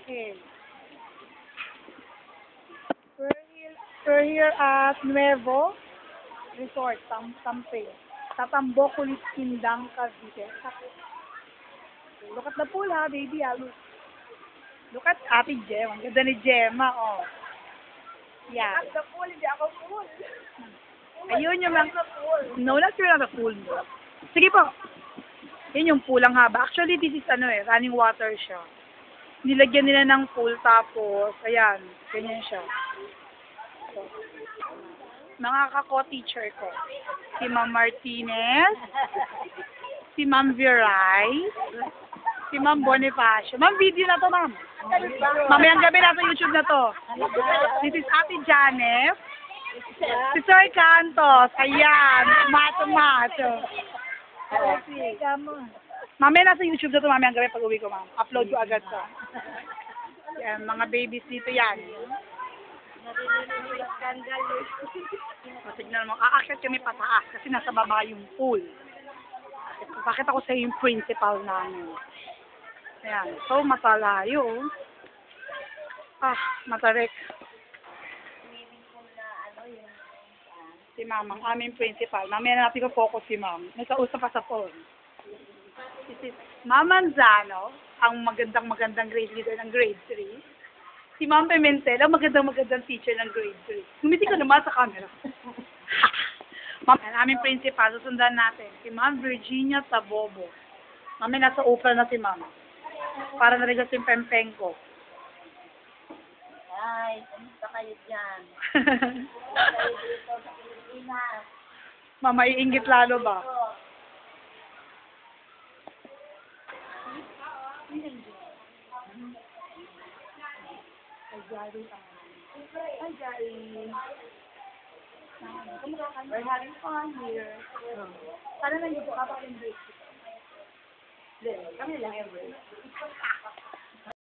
Okay. We're here at Nuevo Resort, Tampay. Tatambo, Kulit, Kindang, Cavite. Look at the pool, ha, baby. Look at Ate Gem. Ang ganda ni Gemma, oh. Yeah. At the pool, hindi ako pool. Ayun yung mga... No, not sure na the pool mo. Sige po. Yun yung pool ang haba. Actually, this is running water siya. Nilagyan nila ng pool tapos, ayan, ganyan siya. So, mga kako-teacher ko. Si Ma'am Martinez, si Ma'am Viray, si Ma'am Bonifacio. Ma'am, video na to, ma'am. Mamayang gabi na sa YouTube na to. This is Ate Janet. Si Sir Cantos. Ayan. Mato. Mamaya nasa YouTube na to, mamayang gabi pag uwi ko, ma'am. Upload ko agad to. Yan, mga babies dito yan. Tignan mo, aakyat kami pataas kasi nasa baba yung pool. Bakit ako sa yung principal namin? Ayan, so matalayo. Matarik. Si ma'am, ang aming principal. Mamaya natin ko focus si ma'am. Nagkausap pa sa phone. This is Ma'am Manzano, ang magandang grade leader ng grade 3. Si Ma'am Pimentel, ang magandang teacher ng grade 3. Ngumiti ka naman sa camera. Ma'am, ang aming principal, susundan natin. Si Ma'am Virginia Tabobo. Mami, nasa Oprah na si Ma'am. Para narigas yung pempeng ko. Ay, kamusta kayo dyan? Kayo dito sa Pilipinas. Ma'am, maiinggit lalo ba? Ay, Jari. We're having fun here. Sana nandito ka pa rin break. Kami lang yung break.